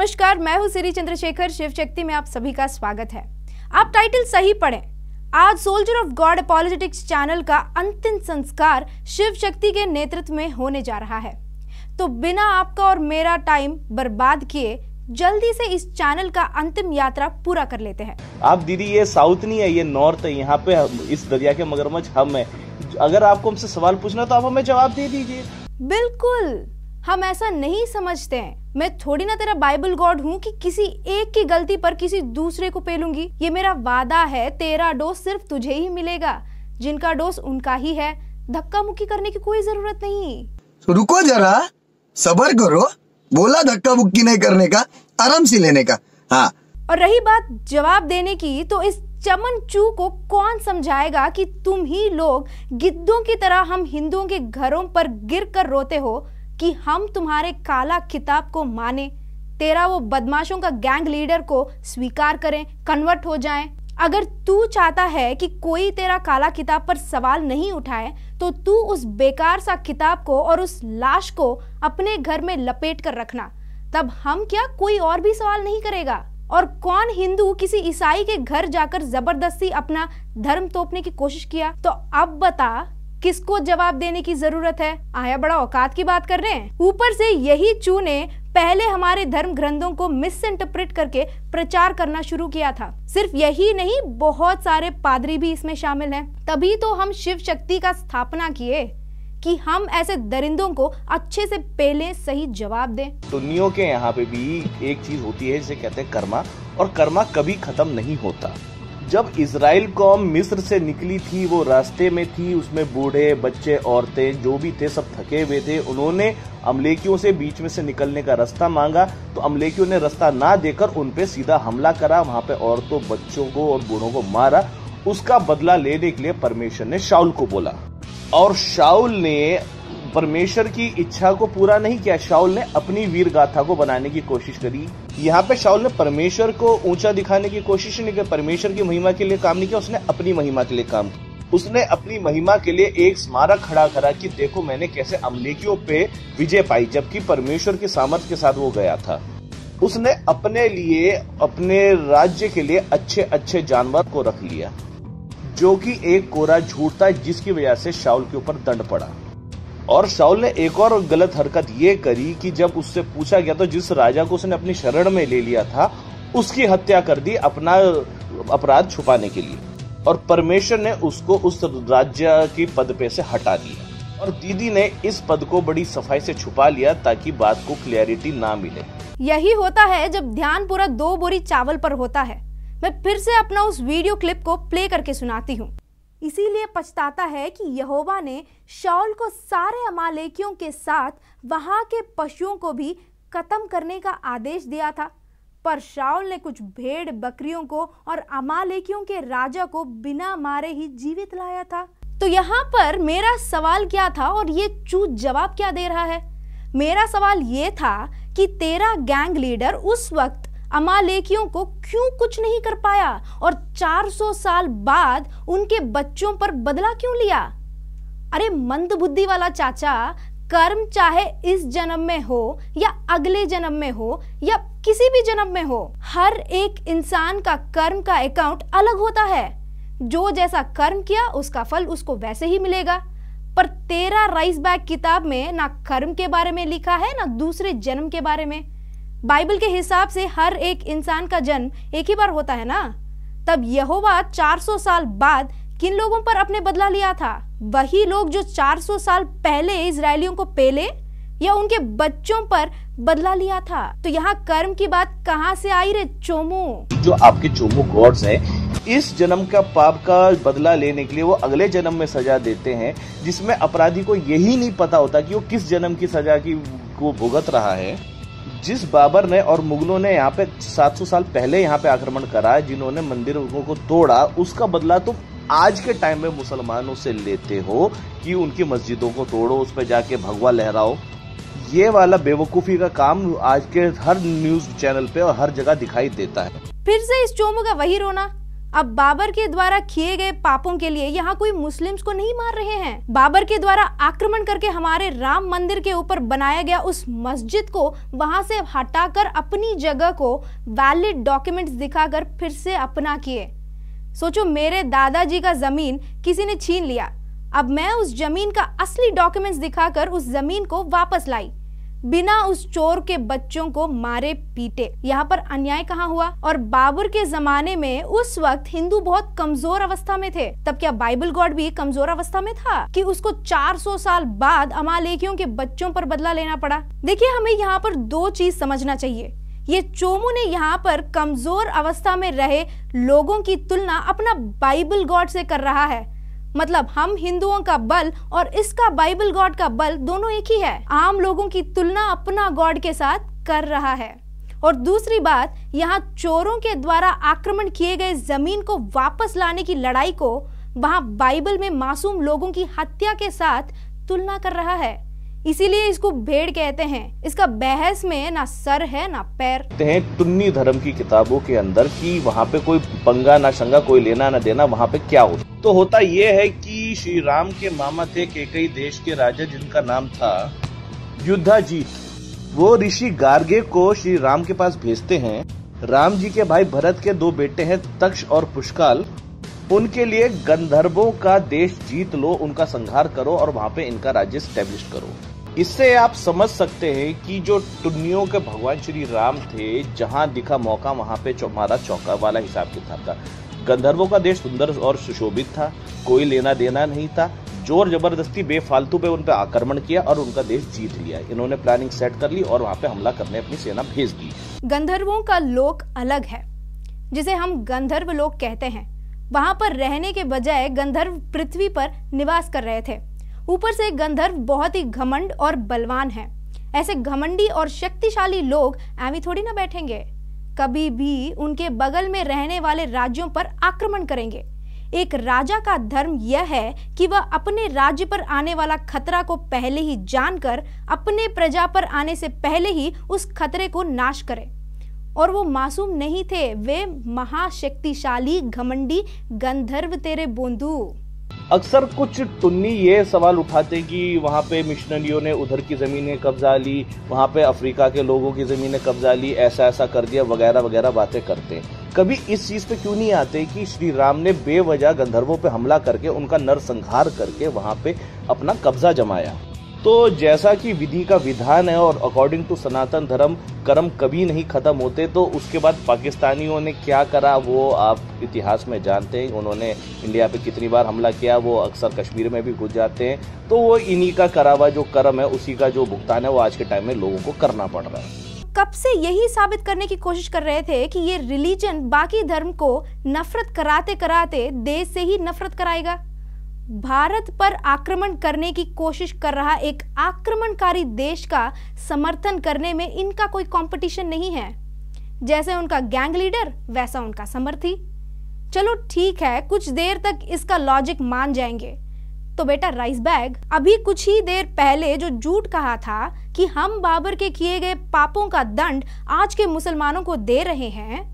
नमस्कार, मैं हूं सिरी चंद्रशेखर। शिव शक्ति में आप सभी का स्वागत है। आप टाइटल सही पढ़ें। आज सोल्जर ऑफ गॉड अपॉलोजेटिक्स चैनल का अंतिम संस्कार शिव शक्ति के नेतृत्व में होने जा रहा है। तो बिना आपका और मेरा टाइम बर्बाद किए जल्दी से इस चैनल का अंतिम यात्रा पूरा कर लेते हैं। आप दीदी, ये साउथ नहीं है, ये नॉर्थ है। यहाँ पे इस दरिया के मगरमच्छ हम है। अगर आपको हमसे सवाल पूछना तो आप हमें जवाब दे दीजिए। बिल्कुल, हम ऐसा नहीं समझते हैं। मैं थोड़ी ना तेरा बाइबल गॉड हूँ कि किसी एक की गलती पर किसी दूसरे को पेलूंगी। ये मेरा वादा है, तेरा डोज सिर्फ तुझे ही मिलेगा, जिनका डोज उनका ही है। धक्का मुक्की करने की कोई जरूरत नहीं। तो रुको जरा, सब्र करो। बोला धक्का मुक्की नहीं करने का, आराम से लेने का। हाँ, और रही बात जवाब देने की, तो इस चमन चू को कौन समझाएगा कि तुम ही लोग गिद्धों की तरह हम हिंदुओं के घरों पर गिर कर रोते हो कि हम तुम्हारे काला किताब को माने, तेरा वो बदमाशों का गैंग लीडर को स्वीकार करें, कन्वर्ट हो जाएं। अगर तू चाहता है कि कोई तेरा काला किताब पर सवाल नहीं उठाए, तो तू उस बेकार सा किताब को और उस लाश को अपने घर में लपेट कर रखना। तब हम क्या, कोई और भी सवाल नहीं करेगा। और कौन हिंदू किसी ईसाई के घर जाकर जबरदस्ती अपना धर्म तोपने की कोशिश किया? तो अब बता, किसको जवाब देने की जरूरत है? आया बड़ा औकात की बात कर रहे हैं। ऊपर से यही चू ने पहले हमारे धर्म ग्रंथों को मिस इंटरप्रेट करके प्रचार करना शुरू किया था। सिर्फ यही नहीं, बहुत सारे पादरी भी इसमें शामिल हैं। तभी तो हम शिव शक्ति का स्थापना किए कि हम ऐसे दरिंदों को अच्छे से पहले सही जवाब दें। दुनिया के यहाँ पे भी एक चीज होती है जिसे कहते हैं कर्मा, और कर्मा कभी खत्म नहीं होता। जब इजराइल कौम मिस्र से निकली थी, वो रास्ते में थी, उसमें बूढ़े बच्चे औरतें जो भी थे सब थके हुए थे। उन्होंने अमलेकियों से बीच में से निकलने का रास्ता मांगा, तो अमलेकियों ने रास्ता ना देकर उन पे सीधा हमला करा, वहां पे औरतों बच्चों को और बूढ़ों को मारा। उसका बदला लेने के लिए परमेश्वर ने शाऊल को बोला, और शाऊल ने परमेश्वर की इच्छा को पूरा नहीं किया। शाऊल ने अपनी वीर गाथा को बनाने की कोशिश करी। यहाँ पे शाऊल ने परमेश्वर को ऊंचा दिखाने की कोशिश नहीं की, परमेश्वर की महिमा के लिए काम नहीं किया, उसने अपनी महिमा के लिए काम किया। उसने अपनी महिमा के लिए एक स्मारक खड़ा करा कि देखो मैंने कैसे अमलेकियों पे विजय पाई, जबकि परमेश्वर की सामर्थ्य के साथ वो गया था। उसने अपने लिए, अपने राज्य के लिए अच्छे अच्छे जानवर को रख लिया, जो कि एक कोरा झूठ था, जिसकी वजह से शाऊल के ऊपर दंड पड़ा। और शाऊल ने एक और गलत हरकत ये करी कि जब उससे पूछा गया तो जिस राजा को उसने अपनी शरण में ले लिया था, उसकी हत्या कर दी अपना अपराध छुपाने के लिए, और परमेश्वर ने उसको उस राज्य की पद पे से हटा दिया। और दीदी ने इस पद को बड़ी सफाई से छुपा लिया ताकि बात को क्लैरिटी ना मिले। यही होता है जब ध्यान पूरा 2 बोरी चावल पर होता है। मैं फिर से अपना उस वीडियो क्लिप को प्ले करके सुनाती हूँ। इसीलिए पछताता है कि यहोवा ने शाऊल को सारे अमालेकियों के साथ वहां के पशुओं को भी खत्म करने का आदेश दिया था, पर शाऊल ने कुछ भेड़ बकरियों को और अमालेकियों के राजा को बिना मारे ही जीवित लाया था। तो यहाँ पर मेरा सवाल क्या था और ये चू जवाब क्या दे रहा है? मेरा सवाल ये था कि तेरा गैंग लीडर उस वक्त अमालेकियों को क्यों कुछ नहीं कर पाया, और 400 साल बाद उनके बच्चों पर बदला क्यों लिया? अरे मंद बुद्धि वाला चाचा, कर्म चाहे इस जन्म में हो या अगले जन्म में हो या किसी भी जन्म में हो, हर एक इंसान का कर्म का अकाउंट अलग होता है। जो जैसा कर्म किया उसका फल उसको वैसे ही मिलेगा। पर तेरा राइस बैग किताब में ना कर्म के बारे में लिखा है, ना दूसरे जन्म के बारे में। बाइबल के हिसाब से हर एक इंसान का जन्म एक ही बार होता है ना। तब यहोवा 400 साल बाद किन लोगों पर अपने बदला लिया था? वही लोग जो 400 साल पहले इजरायलियों को पेले या उनके बच्चों पर बदला लिया था। तो यहाँ कर्म की बात कहाँ से आई रे चोमू? जो आपके चोमू गॉड्स हैं, इस जन्म का पाप का बदला लेने के लिए वो अगले जन्म में सजा देते हैं, जिसमें अपराधी को यही नहीं पता होता कि वो किस जन्म की सजा की को भुगत रहा है। जिस बाबर ने और मुगलों ने यहाँ पे 700 साल पहले यहाँ पे आक्रमण करा, जिन्होंने मंदिरों को तोड़ा, उसका बदला तुम आज के टाइम में मुसलमानों से लेते हो कि उनकी मस्जिदों को तोड़ो, उस पर जाके भगवा लहराओ। ये वाला बेवकूफी का काम आज के हर न्यूज चैनल पे और हर जगह दिखाई देता है। फिर से इस चोमू का वही रोना। अब बाबर के द्वारा किए गए पापों के लिए यहाँ कोई मुस्लिम्स को नहीं मार रहे हैं। बाबर के द्वारा आक्रमण करके हमारे राम मंदिर के ऊपर बनाया गया उस मस्जिद को वहां से हटाकर अपनी जगह को वैलिड डॉक्यूमेंट्स दिखाकर फिर से अपना किए। सोचो, मेरे दादाजी का जमीन किसी ने छीन लिया, अब मैं उस जमीन का असली डॉक्यूमेंट्स दिखाकर उस जमीन को वापस लाई, बिना उस चोर के बच्चों को मारे पीटे। यहाँ पर अन्याय कहाँ हुआ? और बाबर के जमाने में उस वक्त हिंदू बहुत कमजोर अवस्था में थे, तब क्या बाइबल गॉड भी कमजोर अवस्था में था कि उसको 400 साल बाद अमालेकियों के बच्चों पर बदला लेना पड़ा? देखिए, हमें यहाँ पर दो चीज समझना चाहिए। ये चोमू ने यहाँ पर कमजोर अवस्था में रहे लोगों की तुलना अपना बाइबल गॉड से कर रहा है। मतलब हम हिंदुओं का बल और इसका बाइबल गॉड का बल दोनों एक ही है। आम लोगों की तुलना अपना गॉड के साथ कर रहा है। और दूसरी बात, यहाँ चोरों के द्वारा आक्रमण किए गए जमीन को वापस लाने की लड़ाई को वहां बाइबल में मासूम लोगों की हत्या के साथ तुलना कर रहा है। इसीलिए इसको भेड़ कहते हैं। इसका बहस में ना सर है ना पैर। सुन्नी धर्म की किताबों के अंदर कि वहाँ पे कोई पंगा ना शंगा, कोई लेना ना देना, वहाँ पे क्या होता? तो होता ये है कि श्री राम के मामा थे कैकेयी देश के राजा, जिनका नाम था युद्धाजीत। वो ऋषि गार्गे को श्री राम के पास भेजते हैं। राम जी के भाई भरत के 2 बेटे हैं, तक्ष और पुष्काल। उनके लिए गंधर्वों का देश जीत लो, उनका संहार करो और वहां पे इनका राज्य स्टैब्लिश करो। इससे आप समझ सकते हैं कि जो टुन्नियों के भगवान श्री राम थे, जहां दिखा मौका वहां पे मारा चौका वाला हिसाब किताब था। गंधर्वों का देश सुंदर और सुशोभित था, कोई लेना देना नहीं था। जोर जबरदस्ती बेफालतू पे उन पे आक्रमण किया और उनका देश जीत लिया। इन्होंने प्लानिंग सेट कर ली और वहां पे हमला करने अपनी सेना भेज दी। गंधर्वों का लोक अलग है, जिसे हम गंधर्व लोक कहते हैं। वहां पर रहने के बजाय गंधर्व पृथ्वी पर निवास कर रहे थे। ऊपर से गंधर्व बहुत ही घमंड और बलवान हैं। ऐसे घमंडी और शक्तिशाली लोग ऐवी थोड़ी ना बैठेंगे, कभी भी उनके बगल में रहने वाले राज्यों पर आक्रमण करेंगे। एक राजा का धर्म यह है कि वह अपने राज्य पर आने वाला खतरा को पहले ही जानकर अपने प्रजा पर आने से पहले ही उस खतरे को नाश करे। और वो मासूम नहीं थे, वे महाशक्तिशाली घमंडी गंधर्व तेरे बोंदू। अक्सर कुछ टुन्नी ये सवाल उठाते कि वहाँ पे मिशनरियों ने उधर की जमीनें कब्जा ली, वहाँ पे अफ्रीका के लोगों की जमीनें कब्जा ली, ऐसा ऐसा कर दिया, वगैरह वगैरह बातें करते हैं। कभी इस चीज पे क्यों नहीं आते कि श्री राम ने बेवजह गंधर्वों पे हमला करके उनका नरसंहार करके वहाँ पे अपना कब्जा जमाया। तो जैसा कि विधि का विधान है और अकॉर्डिंग टू सनातन धर्म कर्म कभी नहीं खत्म होते, तो उसके बाद पाकिस्तानियों ने क्या करा वो आप इतिहास में जानते हैं। उन्होंने इंडिया पे कितनी बार हमला किया, वो अक्सर कश्मीर में भी घुस जाते हैं। तो वो इन्हीं का करा हुआ जो कर्म है, उसी का जो भुगतान है वो आज के टाइम में लोगों को करना पड़ रहा है। कब से यही साबित करने की कोशिश कर रहे थे कि ये रिलीजन बाकी धर्म को नफरत कराते कराते देश से ही नफरत कराएगा। भारत पर आक्रमण करने की कोशिश कर रहा एक आक्रमणकारी देश का समर्थन करने में इनका कोई कंपटीशन नहीं है। जैसे उनका गैंग लीडर वैसा उनका समर्थी। चलो ठीक है, कुछ देर तक इसका लॉजिक मान जाएंगे। तो बेटा राइस बैग, अभी कुछ ही देर पहले जो झूठ कहा था कि हम बाबर के किए गए पापों का दंड आज के मुसलमानों को दे रहे हैं,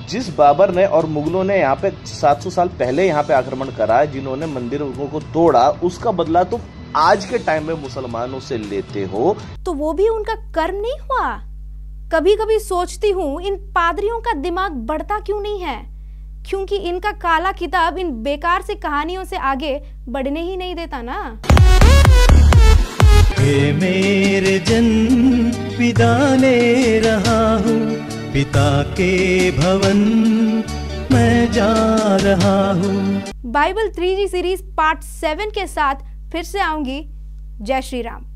जिस बाबर ने और मुगलों ने यहाँ पे 700 साल पहले यहाँ पे आक्रमण करा, जिन्होंने मंदिरों को तोड़ा, उसका बदला तुम आज के टाइम में मुसलमानों से लेते हो, तो वो भी उनका कर्म नहीं हुआ? कभी कभी सोचती हूँ इन पादरियों का दिमाग बढ़ता क्यों नहीं है, क्योंकि इनका काला किताब इन बेकार से कहानियों से आगे बढ़ने ही नहीं देता ना। हे मेरे जन विदा ले रहा हूँ, पिता के भवन मैं जा रहा हूँ। बाइबल 3G सीरीज पार्ट 7 के साथ फिर से आऊंगी। जय श्री राम।